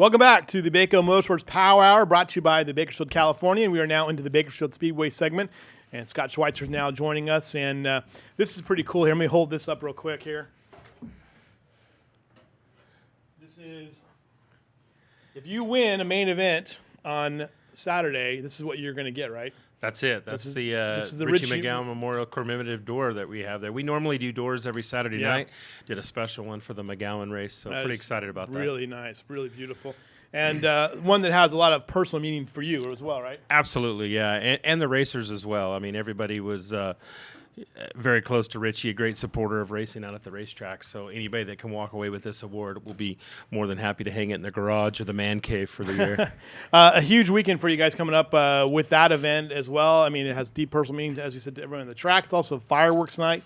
Welcome back to the Bako Motorsports Power Hour, brought to you by the Bakersfield California. We are now into the Bakersfield Speedway segment, and Scott Schweitzer is now joining us. And this is pretty cool here. Let me hold this up real quick here. This is, if you win a main event on Saturday, this is what you're going to get, right? That's it. That's the Richie McGowan Memorial Commemorative Door that we have there. We normally do doors every Saturday night. Did a special one for the McGowan race, so pretty excited about that. Really nice, really beautiful. And one that has a lot of personal meaning for you as well, right? Absolutely, yeah, and the racers as well. I mean, everybody was very close to Richie, a great supporter of racing out at the racetrack. So anybody that can walk away with this award will be more than happy to hang it in the garage or the man cave for the year. A huge weekend for you guys coming up with that event as well. I mean, it has deep personal meaning, as you said, to everyone on the track. It's also fireworks night.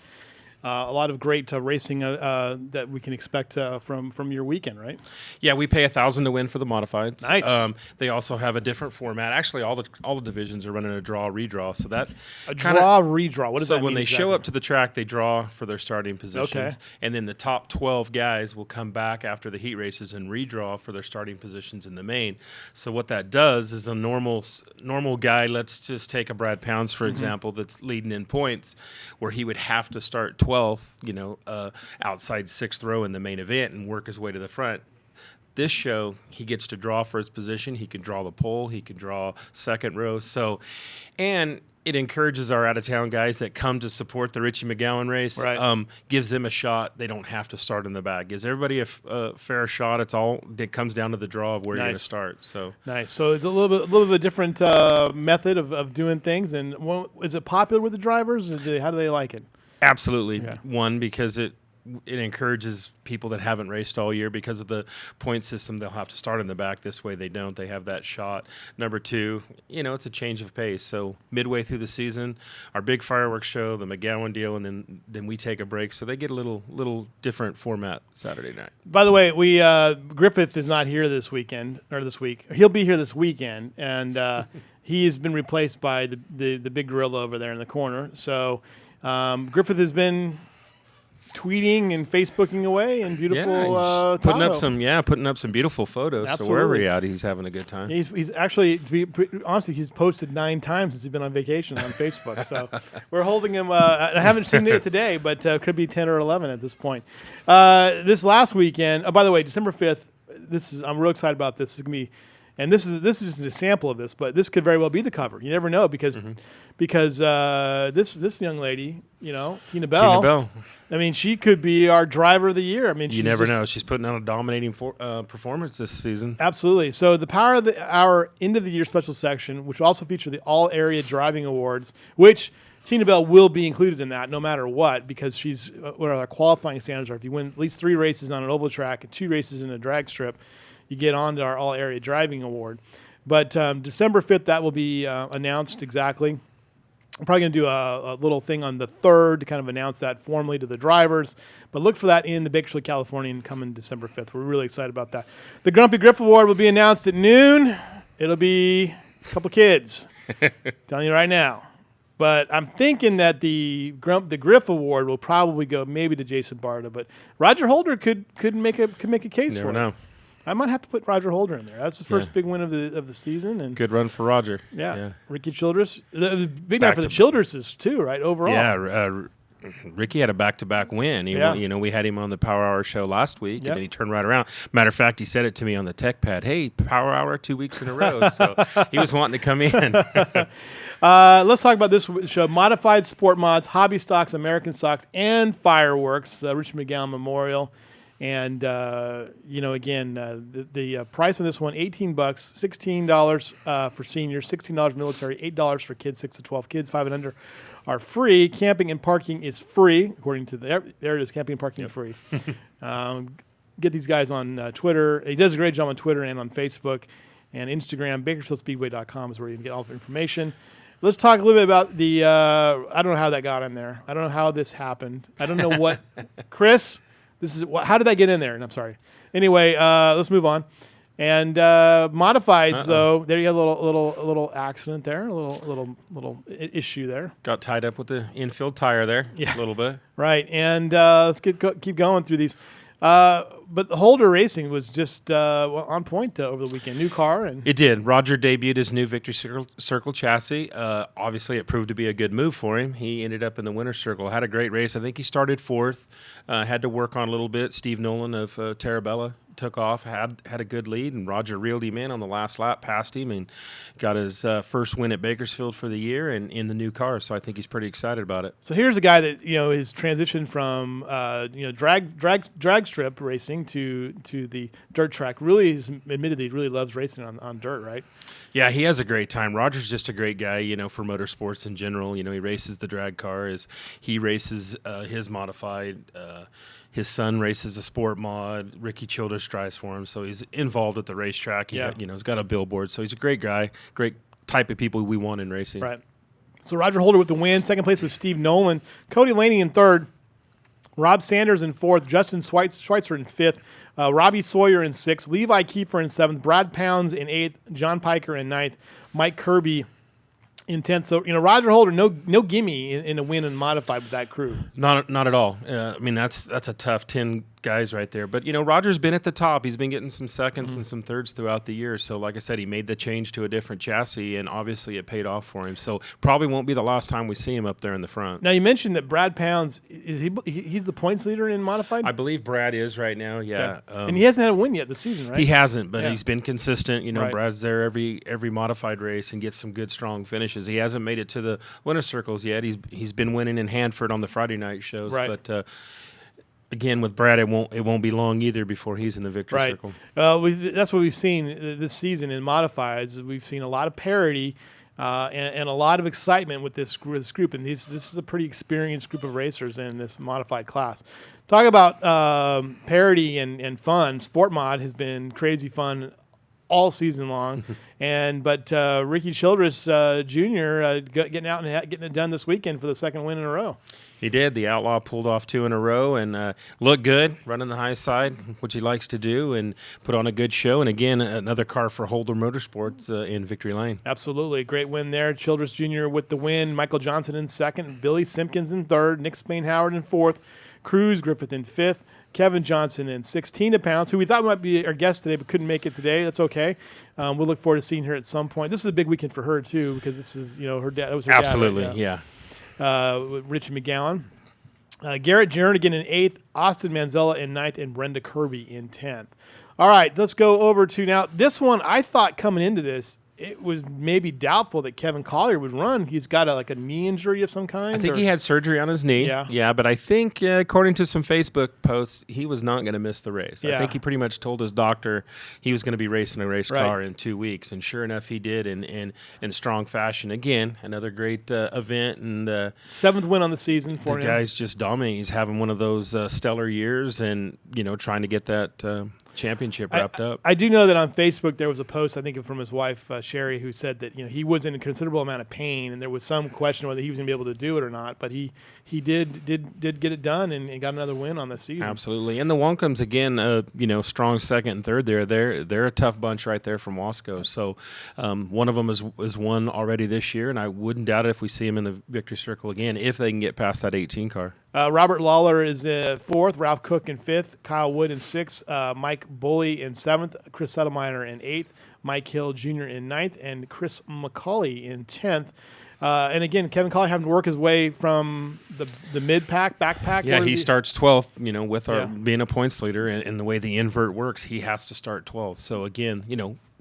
A lot of great racing that we can expect from your weekend, right? Yeah, we pay $1,000 to win for the modifieds. Nice. They also have a different format. Actually, all the divisions are running a draw redraw. So that redraw. What does that mean? So when they exactly? show up to the track, they draw for their starting positions, and then the top 12 guys will come back after the heat races and redraw for their starting positions in the main. So what that does is a normal guy. Let's just take a Brad Pounds for example, that's leading in points, where he would have to start 12th, outside 6th row in the main event and work his way to the front. This show, he gets to draw for his position. He can draw the pole. He can draw second row. So, and it encourages our out-of-town guys that come to support the Richie McGowan race. Right. Gives them a shot. They don't have to start in the back. Gives everybody a fair shot. It comes down to the draw of where you're going to start. So nice. So it's a little bit of a different method of doing things. And is it popular with the drivers? How do they like it? Absolutely. Yeah. One, because it encourages people that haven't raced all year. Because of the point system, they'll have to start in the back. This way they don't. They have that shot. Number two, it's a change of pace. So midway through the season, our big fireworks show, the McGowan deal, and then we take a break. So they get a little different format Saturday night. By the way, Griffith is not here this week. He'll be here this weekend, and he has been replaced by the big gorilla over there in the corner. So Griffith has been tweeting and Facebooking away in beautiful putting up some beautiful photos. Absolutely. So wherever he's at, he's having a good time. He's actually, honestly, he's posted 9 times since he's been on vacation on Facebook. So we're holding him. I haven't seen it today, but could be 10 or 11 at this point. This last weekend. Oh, by the way, December 5th. I'm real excited about this. This is gonna be. And this is just a sample of this, but this could very well be the cover. You never know because this young lady, Tina Bell. I mean, she could be our driver of the year. I mean, you never know. She's putting on a dominating performance this season. Absolutely. So the Power of our end of the year special section, which will also feature the All Area Driving Awards, which Tina Bell will be included in that no matter what, because she's what our qualifying standards are. If you win at least 3 races on an oval track and 2 races in a drag strip, you get on to our All-Area Driving Award. But December 5th, that will be announced exactly. I'm probably going to do a little thing on the 3rd to kind of announce that formally to the drivers. But look for that in the Bakersfield, California, coming December 5th. We're really excited about that. The Grumpy Griff Award will be announced at noon. It'll be a couple kids. Telling you right now. But I'm thinking that the Griff Award will probably go maybe to Jason Barta. But Roger Holder could make a case for it. Never know. I might have to put Roger Holder in there. That's the first big win of the season, and good run for Roger. Yeah. Ricky Childress, the big night for the Childresses too, right? Overall, yeah. Ricky had a back-to-back win. We had him on the Power Hour show last week, and then he turned right around. Matter of fact, he said it to me on the tech pad. Hey, Power Hour 2 weeks in a row. So he was wanting to come in. Let's talk about this show: modified sport mods, hobby stocks, American stocks, and fireworks. Richard McGowan Memorial. And, again, the price on this one, $18, $16 for seniors, $16 military, $8 for kids, 6 to 12 kids, 5 and under are free. Camping and parking is free, according to there it is, camping and parking is free. Get these guys on Twitter. He does a great job on Twitter and on Facebook and Instagram. BakersfieldSpeedway.com is where you can get all the information. Let's talk a little bit about the I don't know how that got in there. I don't know how this happened. I don't know what – Chris – how did that get in there? And I'm sorry. Anyway, let's move on. And modifieds, though, there you have a little accident there, a little issue there. Got tied up with the infield tire there, a little bit. Right. And let's keep going through these. but the Holder Racing was just on point over the weekend. New car. And it did. Roger debuted his new Victory Circle chassis. Obviously, it proved to be a good move for him. He ended up in the winner's circle. Had a great race. I think he started fourth. Had to work on a little bit. Steve Nolan of Terabella took off, had a good lead, and Roger reeled him in on the last lap, passed him, and got his first win at Bakersfield for the year and in the new car. So I think he's pretty excited about it. So here's a guy that is transitioned from drag strip racing to the dirt track. Really, he's admitted that he really loves racing on dirt, right? Yeah, he has a great time. Roger's just a great guy, for motorsports in general. He races the drag cars. He races his modified. His son races a sport mod. Ricky Childress drives for him, so he's involved at the racetrack. He's got a billboard, so he's a great guy, great type of people we want in racing. Right. So Roger Holder with the win. Second place was Steve Nolan. Cody Laney in third. Rob Sanders in fourth. Justin Schweitzer in fifth. Robbie Sawyer in sixth. Levi Kiefer in seventh. Brad Pounds in eighth. John Piker in ninth. Mike Kirby in 10th. So, Roger Holder, no gimme in a win and modified with that crew. Not at all. That's a tough 10 guys right there. But, Roger's been at the top. He's been getting some seconds and some thirds throughout the year. So, like I said, he made the change to a different chassis, and obviously it paid off for him. So, probably won't be the last time we see him up there in the front. Now, you mentioned that Brad Pounds, he's the points leader in modified? I believe Brad is right now, yeah. Okay. And he hasn't had a win yet this season, right? He hasn't, but he's been consistent. Right. Brad's there every modified race and gets some good, strong finishes. He hasn't made it to the winner's circles yet. He's been winning in Hanford on the Friday night shows, right. But again, with Brad, it won't be long either before he's in the victory circle. That's what we've seen this season in modifieds. We've seen a lot of parity and a lot of excitement with this group, and this is a pretty experienced group of racers in this modified class. Talk about parity and fun. Sport Mod has been crazy fun all season long, but Ricky Childress Jr. Getting out and getting it done this weekend for the second win in a row. He did. The Outlaw pulled off 2 in a row and looked good, running the high side, which he likes to do, and put on a good show. And again, another car for Holder Motorsports in Victory Lane. Absolutely. Great win there. Childress Jr. with the win. Michael Johnson in second. Billy Simpkins in third. Nick Spain-Howard in fourth. Cruz Griffith in fifth. Kevin Johnson in 16 pounds, who we thought might be our guest today but couldn't make it today. That's okay. We'll look forward to seeing her at some point. This is a big weekend for her, too, because this is, her dad. That was her Absolutely, dad, right? yeah. Richie McGowan. Garrett Jernigan in 8th, Austin Manzella in 9th, and Brenda Kirby in 10th. All right, let's go over to now. This one, I thought coming into this, it was maybe doubtful that Kevin Collier would run. He's got a knee injury of some kind. I think he had surgery on his knee. Yeah, but I think according to some Facebook posts, he was not going to miss the race. I think he pretty much told his doctor he was going to be racing a race car in 2 weeks, and sure enough, he did in strong fashion. Again, another great event, and 7th win on the season for him. The guy's just dominating. He's having one of those stellar years, and trying to get that championship wrapped up. I do know that on Facebook there was a post, I think from his wife Sherry, who said that he was in a considerable amount of pain, and there was some question whether he was going to be able to do it or not. But he did get it done and got another win on the season. Absolutely, and the Wonkums again, strong second and third there. They're a tough bunch right there from Wasco. So one of them is won already this year, and I wouldn't doubt it if we see him in the victory circle again if they can get past that 18 car. Robert Lawler is 4th, Ralph Cook in 5th, Kyle Wood in 6th, Mike Bully in 7th, Chris Settleminer in 8th, Mike Hill Jr. in 9th, and Chris McCauley in 10th. And again, Kevin Collier having to work his way from the mid-pack, backpack. Yeah, he starts 12th, with being a points leader, and the way the invert works, he has to start 12th. So again,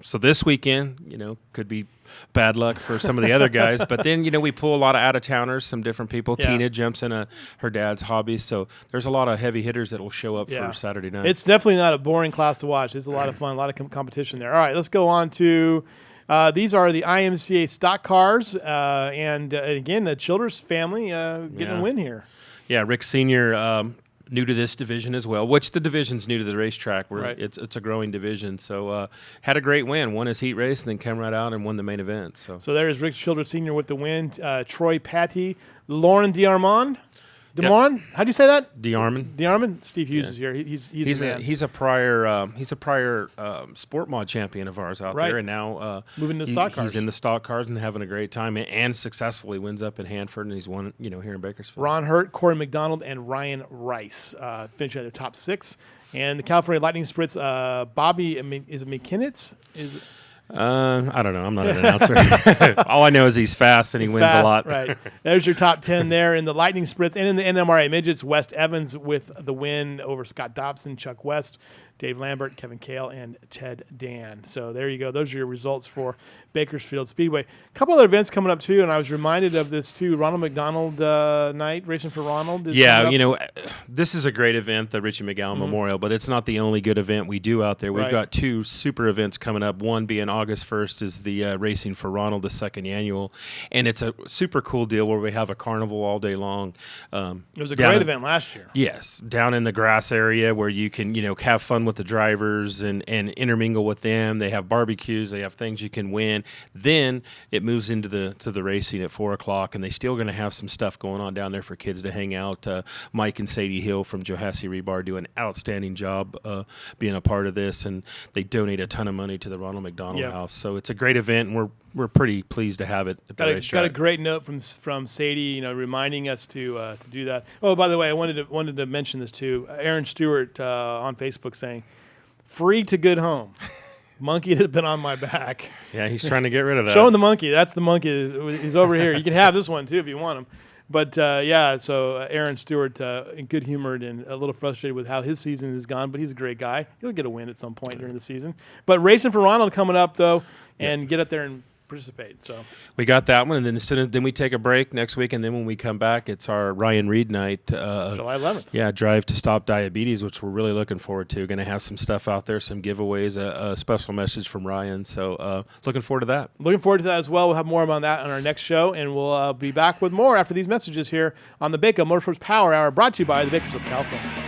so this weekend, could be bad luck for some of the other guys. But then, we pull a lot of out-of-towners, some different people. Yeah. Tina jumps in her dad's hobby. So there's a lot of heavy hitters that will show up for Saturday night. It's definitely not a boring class to watch. It's a lot of fun, a lot of competition there. All right, let's go on to these are the IMCA stock cars. And again, the Childress family getting a win here. Yeah, Rick Sr., new to this division as well, which the division's new to the racetrack. It's a growing division. So had a great win, won his heat race, and then came right out and won the main event. So there is Rick Childress Sr. with the win. Troy Patty, Lauren DiArmond. DeMond? How do you say that? DeArmond. DeArmond? Steve Hughes is here. He's a prior sport mod champion of ours out there, and now moving to stock cars. He's in the stock cars and having a great time, and successfully wins up in Hanford, and he's won here in Bakersfield. Ron Hurt, Corey McDonald, and Ryan Rice finish at the top 6. And the California Lightning Spritz, Bobby, is it McKinnitz? I don't know. I'm not an announcer. All I know is he's fast and he wins a lot. Right. There's your top 10 there in the Lightning Spritz. And in the NMRA Midgets, West Evans with the win over Scott Dobson, Chuck West, Dave Lambert, Kevin Kale, and Ted Dan. So there you go. Those are your results for Bakersfield Speedway. A couple other events coming up, too, and I was reminded of this, too. Ronald McDonald Night, Racing for Ronald. This is a great event, the Richie McGowan Memorial, but it's not the only good event we do out there. We've got 2 super events coming up. One being August 1st is the Racing for Ronald, the 2nd annual, and it's a super cool deal where we have a carnival all day long. It was a great event last year. Yes, down in the grass area where you can, have fun with the drivers and intermingle with them. They have barbecues. They have things you can win. Then it moves into the racing at 4 o'clock, and they still going to have some stuff going on down there for kids to hang out. Mike and Sadie Hill from Johassi Rebar do an outstanding job being a part of this, and they donate a ton of money to the Ronald McDonald House. So it's a great event, and we're pretty pleased to have it at the racetrack. Got a great note from Sadie, reminding us to do that. Oh, by the way, I wanted to mention this too. Aaron Stewart on Facebook saying, "Free to good home." Monkey that's been on my back. Yeah, he's trying to get rid of that. Show him the monkey. That's the monkey. He's over here. You can have this one too if you want him. But so Aaron Stewart, good humored and a little frustrated with how his season has gone, but he's a great guy. He'll get a win at some point during the season. But Racing for Ronald coming up though, and get up there and participate. So we got that one, and then we take a break next week, and then when we come back, it's our Ryan Reed night, July 11th. Yeah, Drive to Stop Diabetes, which we're really looking forward to. Going to have some stuff out there, some giveaways, a special message from Ryan. So looking forward to that. Looking forward to that as well. We'll have more about that on our next show, and we'll be back with more after these messages here on the Bako Motorsports Power Hour, brought to you by the Bakersfield California.